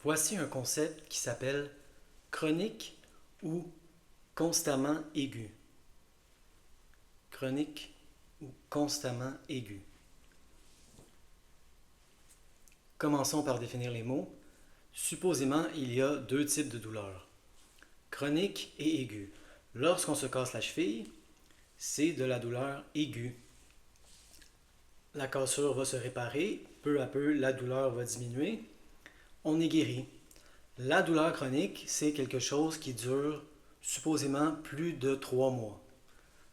Voici un concept qui s'appelle chronique ou constamment aigu. Chronique ou constamment aigu. Commençons par définir les mots. Supposément, il y a deux types de douleurs, chronique et aiguë. Lorsqu'on se casse la cheville, c'est de la douleur aiguë. La cassure va se réparer, peu à peu la douleur va diminuer, on est guéri. La douleur chronique, c'est quelque chose qui dure supposément plus de 3 mois.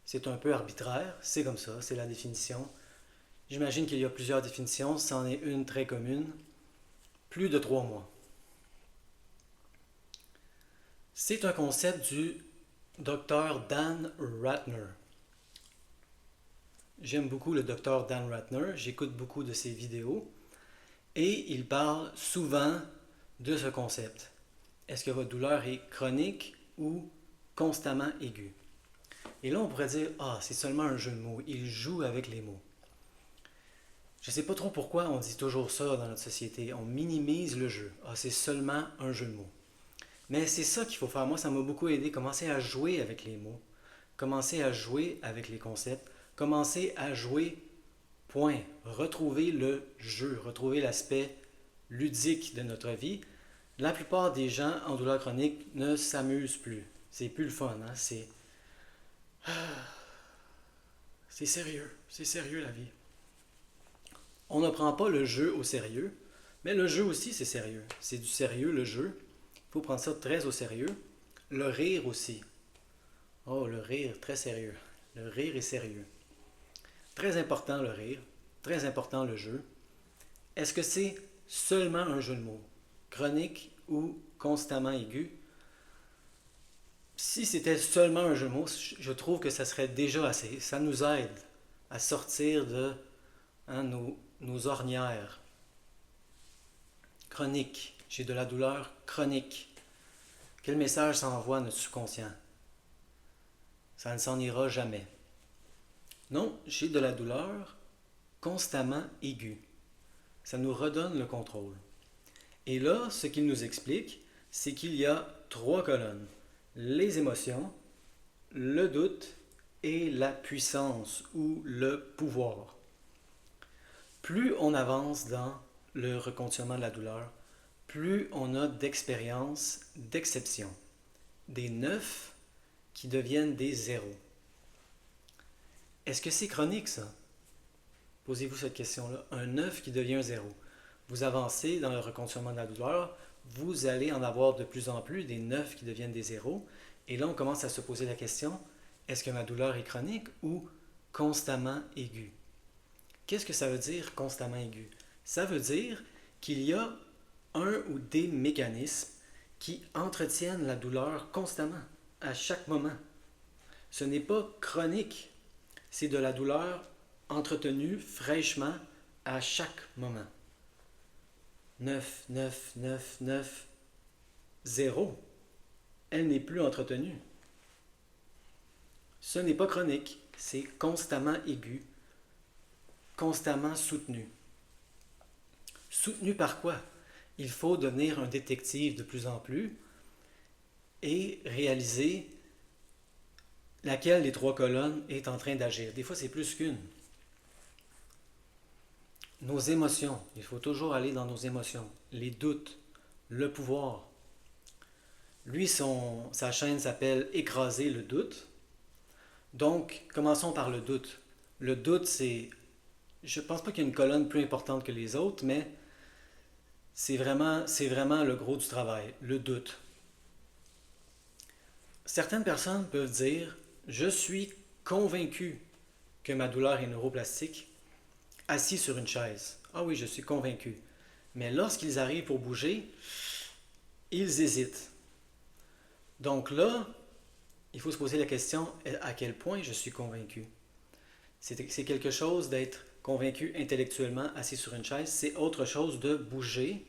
C'est un peu arbitraire, c'est comme ça, c'est la définition. J'imagine qu'il y a plusieurs définitions, c'en est une très commune. Plus de 3 mois. C'est un concept du docteur Dan Ratner. J'aime beaucoup le docteur Dan Ratner, j'écoute beaucoup de ses vidéos et il parle souvent de ce concept. Est-ce que votre douleur est chronique ou constamment aiguë? Et là, on pourrait dire, ah, c'est seulement un jeu de mots. Il joue avec les mots. Je ne sais pas trop pourquoi on dit toujours ça dans notre société. On minimise le jeu. Ah, c'est seulement un jeu de mots. Mais c'est ça qu'il faut faire. Moi, ça m'a beaucoup aidé. Commencer à jouer avec les mots. Commencer à jouer avec les concepts. Commencer à jouer, point. Retrouver le jeu. Retrouver l'aspect ludique de notre vie. La plupart des gens en douleur chronique ne s'amusent plus. C'est plus le fun, hein? C'est sérieux la vie. On ne prend pas le jeu au sérieux, mais le jeu aussi c'est sérieux. C'est du sérieux le jeu. Il faut prendre ça très au sérieux. Le rire aussi. Oh, le rire, très sérieux. Le rire est sérieux. Très important le rire, très important le jeu. Est-ce que c'est seulement un jeu de mots, chronique ou constamment aigu? Si c'était seulement un jeu de mots, je trouve que ça serait déjà assez. Ça nous aide à sortir de nos ornières. Chronique. J'ai de la douleur chronique. Quel message ça envoie à notre subconscient? Ça ne s'en ira jamais. Non, j'ai de la douleur constamment aiguë. Ça nous redonne le contrôle. Et là, ce qu'il nous explique, c'est qu'il y a 3 colonnes. Les émotions, le doute et la puissance ou le pouvoir. Plus on avance dans le reconditionnement de la douleur, plus on a d'expérience, d'exception. Des 9 qui deviennent des 0. Est-ce que c'est chronique ça? Posez-vous cette question-là. Un 9 qui devient un 0. Vous avancez dans le reconditionnement de la douleur, vous allez en avoir de plus en plus des 9 qui deviennent des 0. Et là, on commence à se poser la question, est-ce que ma douleur est chronique ou constamment aiguë? Qu'est-ce que ça veut dire constamment aigu? Ça veut dire qu'il y a un ou des mécanismes qui entretiennent la douleur constamment, à chaque moment. Ce n'est pas chronique, c'est de la douleur entretenue fraîchement à chaque moment. 9, 9, 9, 9, 0. Elle n'est plus entretenue. Ce n'est pas chronique, c'est constamment aigu, constamment soutenu. Soutenu par quoi? Il faut devenir un détective de plus en plus et réaliser laquelle des 3 colonnes est en train d'agir. Des fois, c'est plus qu'une. Nos émotions, il faut toujours aller dans nos émotions. Les doutes, le pouvoir. Lui, sa chaîne s'appelle Écraser le doute. Donc, commençons par le doute. Le doute, c'est... Je pense pas qu'il y ait une colonne plus importante que les autres, mais c'est vraiment le gros du travail, le doute. Certaines personnes peuvent dire, je suis convaincu que ma douleur est neuroplastique, assis sur une chaise. Ah oui, je suis convaincu. Mais lorsqu'ils arrivent pour bouger, ils hésitent. Donc là, il faut se poser la question, à quel point je suis convaincu? C'est quelque chose d'être convaincu intellectuellement assis sur une chaise, c'est autre chose de bouger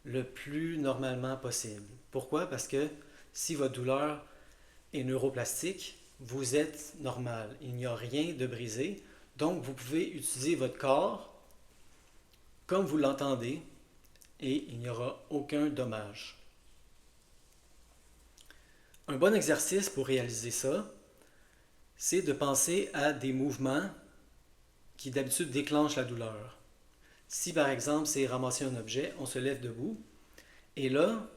le plus normalement possible. Pourquoi? Parce que si votre douleur est neuroplastique, vous êtes normal. Il n'y a rien de brisé. Donc, vous pouvez utiliser votre corps comme vous l'entendez et il n'y aura aucun dommage. Un bon exercice pour réaliser ça, c'est de penser à des mouvements qui d'habitude déclenchent la douleur. Si par exemple c'est ramasser un objet, on se lève debout et là,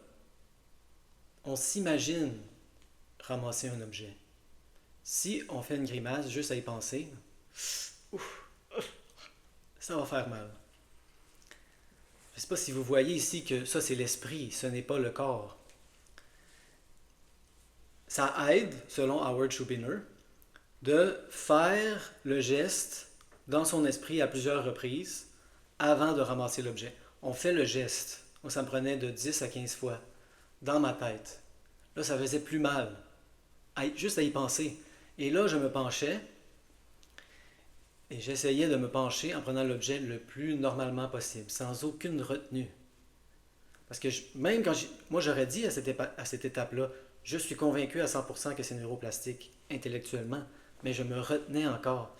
on s'imagine ramasser un objet. Si on fait une grimace juste à y penser, ça va faire mal. Je ne sais pas si vous voyez ici que ça c'est l'esprit, ce n'est pas le corps. Ça aide, selon Howard Schubiner, de faire le geste dans son esprit à plusieurs reprises avant de ramasser l'objet. On fait le geste. Moi, ça me prenait de 10 à 15 fois dans ma tête. Là, ça faisait plus mal, juste à y penser. Et là, je me penchais et j'essayais de me pencher en prenant l'objet le plus normalement possible, sans aucune retenue. Parce que même quand moi j'aurais dit à cette étape-là, je suis convaincu à 100% que c'est neuroplastique intellectuellement, mais je me retenais encore.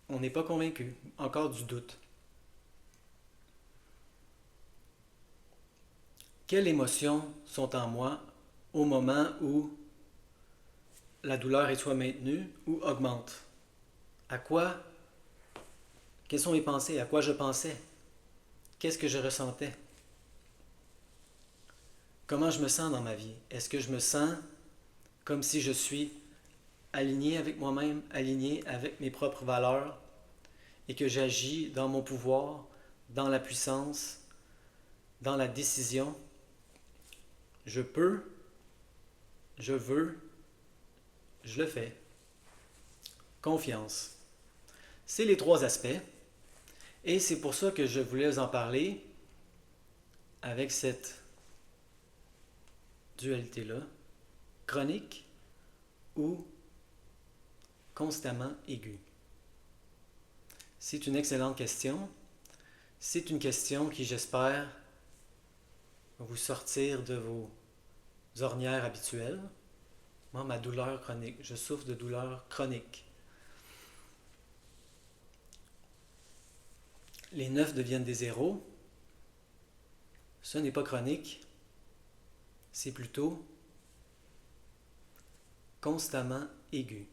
On n'est pas convaincu, encore du doute. Quelles émotions sont en moi au moment où la douleur est soit maintenue ou augmente? À quoi? Quelles sont mes pensées? À quoi je pensais? Qu'est-ce que je ressentais? Comment je me sens dans ma vie? Est-ce que je me sens comme si je suis aligné avec moi-même, aligné avec mes propres valeurs et que j'agis dans mon pouvoir, dans la puissance, dans la décision? Je peux, je veux, je le fais. Confiance. C'est les trois aspects et c'est pour ça que je voulais vous en parler avec cette dualité-là, chronique ou constamment aiguë. C'est une excellente question. C'est une question qui, j'espère, va vous sortir de vos ornières habituelles. Moi, ma douleur chronique, je souffre de douleur chronique. Les 9 deviennent des 0. Ce n'est pas chronique, c'est plutôt constamment aigu.